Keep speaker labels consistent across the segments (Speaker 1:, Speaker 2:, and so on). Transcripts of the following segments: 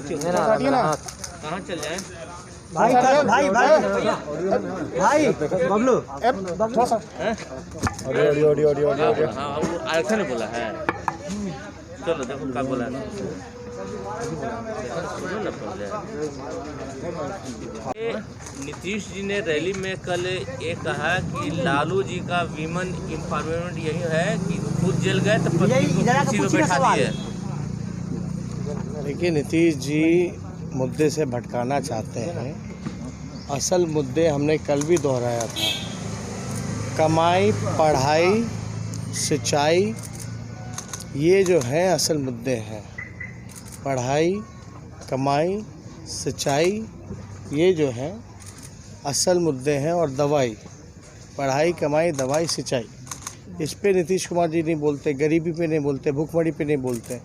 Speaker 1: कहाँ चल जाए
Speaker 2: भाई भाई भाई भाई बबलू
Speaker 1: हाँ वो ऐसा नहीं बोला है। चलो देखो क्या बोला है। नीतीश जी ने रैली में कल ये कहा कि लालू जी का वीमन इम्पावरमेंट यही है कि खुद जेल गए तो पत्नी को कुर्सी पे बैठा दिए।
Speaker 3: देखिए, नीतीश जी मुद्दे से भटकाना चाहते हैं। असल मुद्दे हमने कल भी दोहराया था। कमाई, पढ़ाई, सिंचाई, ये जो है असल मुद्दे हैं। पढ़ाई, कमाई, सिंचाई, ये जो है असल मुद्दे हैं। और दवाई, पढ़ाई, कमाई, दवाई, सिंचाई, इस पे नीतीश कुमार जी नहीं बोलते। गरीबी पे नहीं बोलते, भूखमरी पे नहीं बोलते।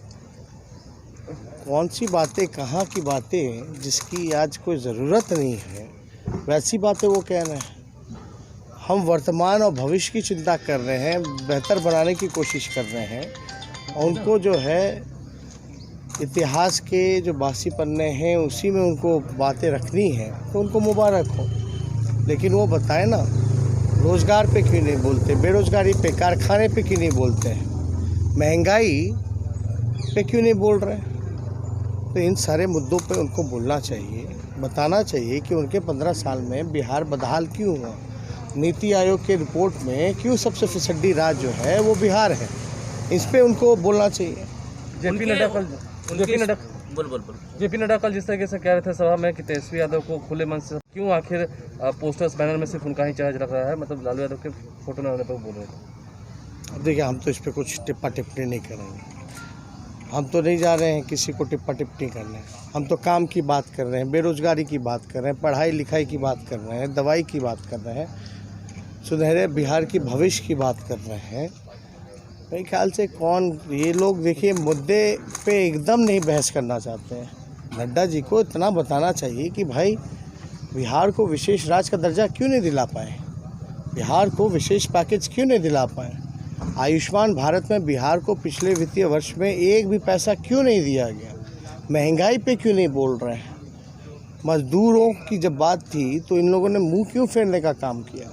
Speaker 3: कौन सी बातें, कहाँ की बातें जिसकी आज कोई ज़रूरत नहीं है, वैसी बातें वो कह रहे हैं। हम वर्तमान और भविष्य की चिंता कर रहे हैं, बेहतर बनाने की कोशिश कर रहे हैं। और उनको जो है इतिहास के जो बासी पन्ने हैं उसी में उनको बातें रखनी हैं, तो उनको मुबारक हो। लेकिन वो बताए ना, रोज़गार पे क्यों नहीं बोलते, बेरोज़गारी पे, कारखाने पे क्यों नहीं बोलते हैं, महंगाई पे क्यों नहीं बोल रहे। तो इन सारे मुद्दों पे उनको बोलना चाहिए, बताना चाहिए कि उनके 15 साल में बिहार बदहाल क्यों हुआ। नीति आयोग के रिपोर्ट में क्यों सबसे फिसड्डी राज्य जो है वो बिहार है, इस पे उनको बोलना चाहिए।
Speaker 4: जेपी नड्डा कल जिस तरीके से कह रहे थे सभा में कि तेजस्वी यादव को खुले मन से क्यों आखिर पोस्टर्स बैनर में सिर्फ उनका ही चेहरा झलक रहा है, मतलब लालू यादव के फोटो न होने पर बोल रहे थे।
Speaker 3: अब देखिए, हम तो इस पर कुछ टिप्पा टिप्पणी नहीं करेंगे। हम तो नहीं जा रहे हैं किसी को टिप्पा टिप्पणी करने। हम तो काम की बात कर रहे हैं, बेरोज़गारी की बात कर रहे हैं, पढ़ाई लिखाई की बात कर रहे हैं, दवाई की बात कर रहे हैं, सुनहरे बिहार की भविष्य की बात कर रहे हैं। मेरे ख्याल से ये लोग देखिए मुद्दे पे एकदम नहीं बहस करना चाहते हैं। नड्डा जी को इतना बताना चाहिए कि भाई बिहार को विशेष राज्य का दर्जा क्यों नहीं दिला पाए, बिहार को विशेष पैकेज क्यों नहीं दिला पाए, आयुष्मान भारत में बिहार को पिछले वित्तीय वर्ष में एक भी पैसा क्यों नहीं दिया गया, महंगाई पे क्यों नहीं बोल रहे हैं, मजदूरों की जब बात थी तो इन लोगों ने मुंह क्यों फेरने का काम किया।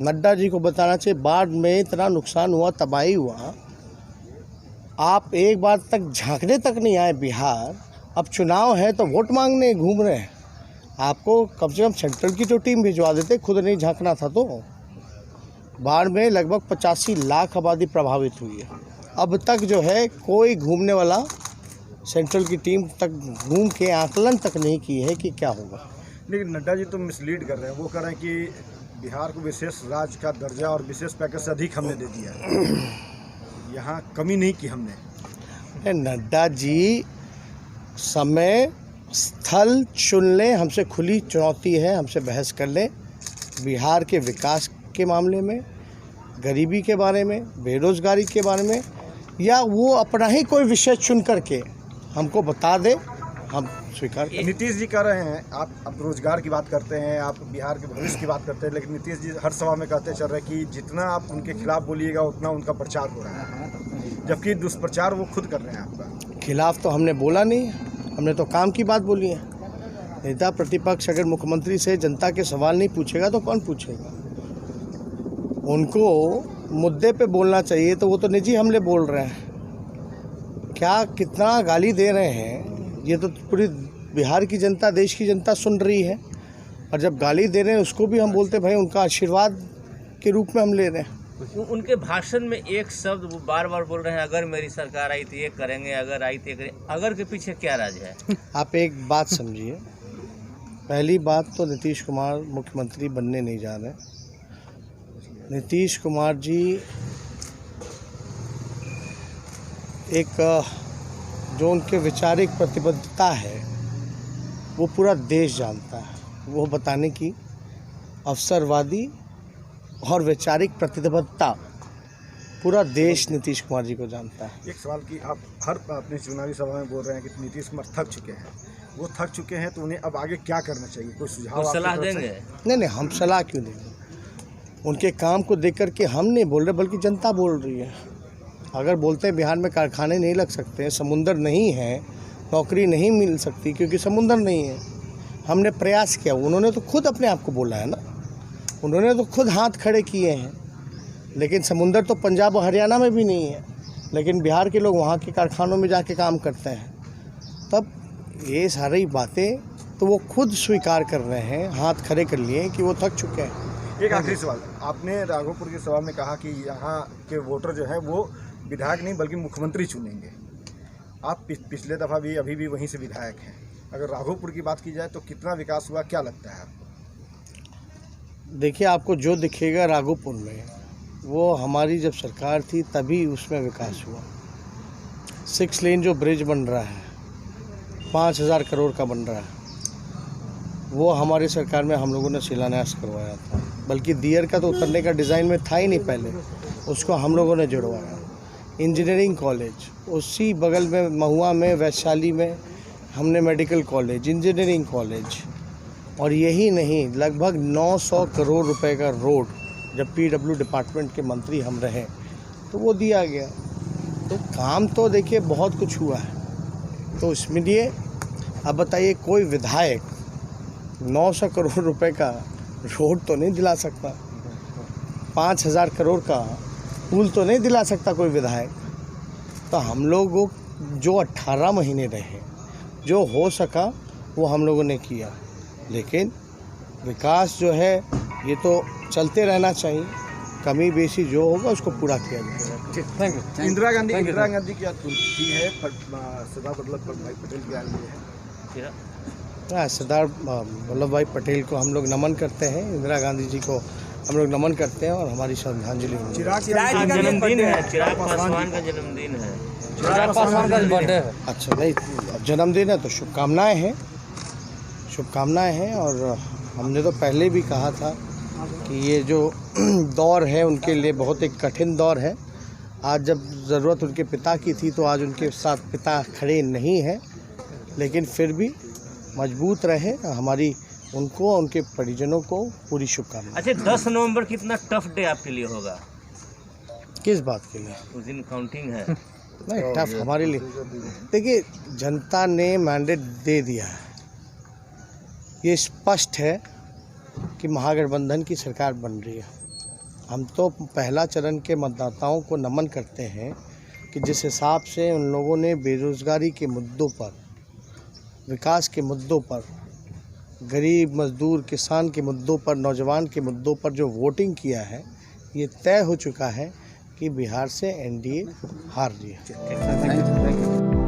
Speaker 3: नड्डा जी को बताना चाहिए, बाढ़ में इतना नुकसान हुआ, तबाही हुआ, आप एक बार तक झांकने तक नहीं आए बिहार। अब चुनाव है तो वोट मांगने घूम रहे हैं। आपको कम से कम सेंट्रल की तो टीम भिजवा देते, खुद नहीं झांकना था। तो बाढ़ में लगभग 85 लाख आबादी प्रभावित हुई है। अब तक जो है कोई घूमने वाला सेंट्रल की टीम तक घूम के आकलन तक नहीं की है कि क्या होगा।
Speaker 5: लेकिन नड्डा जी तो मिसलीड कर रहे हैं। वो कह रहे हैं कि बिहार को विशेष राज्य का दर्जा और विशेष पैकेज से अधिक हमने दे दिया है, यहाँ कमी नहीं की हमने।
Speaker 3: नड्डा जी समय स्थल चुन लें, हमसे खुली चुनौती है, हमसे बहस कर लें बिहार के विकास के मामले में, गरीबी के बारे में, बेरोज़गारी के बारे में, या वो अपना ही कोई विषय चुन करके हमको बता दे, हम स्वीकार करें।
Speaker 5: नीतीश जी कह रहे हैं, आप रोजगार की बात करते हैं, आप बिहार के भविष्य की बात करते हैं, लेकिन नीतीश जी हर सभा में कहते चल रहे हैं कि जितना आप उनके खिलाफ बोलिएगा उतना उनका प्रचार हो रहा है, जबकि दुष्प्रचार वो खुद कर रहे हैं आपका। खिलाफ
Speaker 3: तो हमने बोला नहीं है, हमने तो काम की बात बोली है। नेता प्रतिपक्ष अगर मुख्यमंत्री से जनता के सवाल नहीं पूछेगा तो कौन पूछेगा। उनको मुद्दे पे बोलना चाहिए, तो वो तो निजी हमले बोल रहे हैं। क्या कितना गाली दे रहे हैं, ये तो पूरी बिहार की जनता, देश की जनता सुन रही है। और जब गाली दे रहे हैं उसको भी हम बोलते भाई उनका आशीर्वाद के रूप में हम ले रहे हैं।
Speaker 1: उनके भाषण में एक शब्द वो बार बार बोल रहे हैं, अगर मेरी सरकार आई तो ये करेंगे, अगर आई तो ये करेंगे। अगर के पीछे क्या राज है?
Speaker 3: आप एक बात समझिए, पहली बात तो नीतीश कुमार मुख्यमंत्री बनने नहीं जा रहे। नीतीश कुमार जी एक जो उनके वैचारिक प्रतिबद्धता है वो पूरा देश जानता है। वो बताने की अवसरवादी और वैचारिक प्रतिबद्धता पूरा देश नीतीश कुमार जी को जानता है।
Speaker 5: एक सवाल कि आप हर अपनी चुनावी सभा में बोल रहे हैं कि नीतीश कुमार थक चुके हैं, वो थक चुके हैं तो उन्हें अब आगे क्या करना चाहिए, कोई सुझाव
Speaker 1: सलाह देंगे?
Speaker 3: नहीं, हम सलाह क्यों देंगे। उनके काम को देख करके हम नहीं बोल रहे, बल्कि जनता बोल रही है। अगर बोलते हैं बिहार में कारखाने नहीं लग सकते, समुंदर नहीं है, नौकरी नहीं मिल सकती क्योंकि समुंदर नहीं है। हमने प्रयास किया, उन्होंने तो खुद अपने आप को बोला है ना, उन्होंने तो खुद हाथ खड़े किए हैं। लेकिन समुंदर तो पंजाब और हरियाणा में भी नहीं है, लेकिन बिहार के लोग वहाँ के कारखानों में जाके काम करते हैं। तब ये सारी बातें तो वो खुद स्वीकार कर रहे हैं, हाथ खड़े कर लिए कि वो थक चुके हैं।
Speaker 5: एक आखिरी सवाल, आपने राघोपुर की सभा में कहा कि यहाँ के वोटर जो है वो विधायक नहीं बल्कि मुख्यमंत्री चुनेंगे। आप पिछले दफ़ा भी अभी भी वहीं से विधायक हैं। अगर राघोपुर की बात की जाए तो कितना विकास हुआ, क्या लगता है आपको?
Speaker 3: देखिए, आपको जो दिखेगा राघोपुर में, वो हमारी जब सरकार थी तभी उसमें विकास हुआ। 6 लेन जो ब्रिज बन रहा है 5000 करोड़ का बन रहा है, वो हमारी सरकार में हम लोगों ने शिलान्यास करवाया था। बल्कि दियर का तो उतरने का डिज़ाइन में था ही नहीं पहले, उसको हम लोगों ने जुड़वाया। इंजीनियरिंग कॉलेज उसी बगल में महुआ में, वैशाली में हमने मेडिकल कॉलेज, इंजीनियरिंग कॉलेज, और यही नहीं लगभग 900 करोड़ रुपए का रोड जब पीडब्ल्यू डिपार्टमेंट के मंत्री हम रहे तो वो दिया गया। तो काम तो देखिए बहुत कुछ हुआ है। तो इसमें लिए अब बताइए, कोई विधायक 900 करोड़ रुपए का रोड तो नहीं दिला सकता, 5000 करोड़ का पुल तो नहीं दिला सकता कोई विधायक। तो हम लोगों जो 18 महीने रहे, जो हो सका वो हम लोगों ने किया। लेकिन विकास जो है ये तो चलते रहना चाहिए, कमी बेसी जो होगा उसको पूरा किया जाएगा।
Speaker 4: Thank you.
Speaker 5: इंदिरा गांधी की थी है, सरदार वल्लभ भाई पटेल की आई है।
Speaker 3: सरदार वल्लभ भाई पटेल को हम लोग नमन करते हैं, इंदिरा गांधी जी को हम लोग नमन करते हैं और हमारी श्रद्धांजलि होगी।
Speaker 1: चिराग जन्मदिन है, चिराग पासवान का जन्मदिन है,
Speaker 4: चिराग पासवान का बर्थडे है।
Speaker 3: अच्छा, नहीं जन्मदिन है तो शुभकामनाएं हैं, शुभकामनाएं हैं। और हमने तो पहले भी कहा था कि ये जो दौर है उनके लिए बहुत एक कठिन दौर है। आज जब ज़रूरत उनके पिता की थी तो आज उनके साथ पिता खड़े नहीं हैं, लेकिन फिर भी मजबूत रहे। हमारी उनको, उनके परिजनों को पूरी शुभकामनाएं।
Speaker 1: अच्छा, 10 नवंबर कितना टफ डे आपके लिए होगा?
Speaker 3: किस बात के लिए?
Speaker 1: उस दिन काउंटिंग है।
Speaker 3: नहीं, टफ हमारे लिए, देखिए जनता ने मैंडेट दे दिया है, ये स्पष्ट है कि महागठबंधन की सरकार बन रही है। हम तो पहला चरण के मतदाताओं को नमन करते हैं कि जिस हिसाब से उन लोगों ने बेरोज़गारी के मुद्दों पर, विकास के मुद्दों पर, गरीब मजदूर किसान के मुद्दों पर, नौजवान के मुद्दों पर जो वोटिंग किया है, ये तय हो चुका है कि बिहार से एनडीए हार रही है।
Speaker 4: Thank you.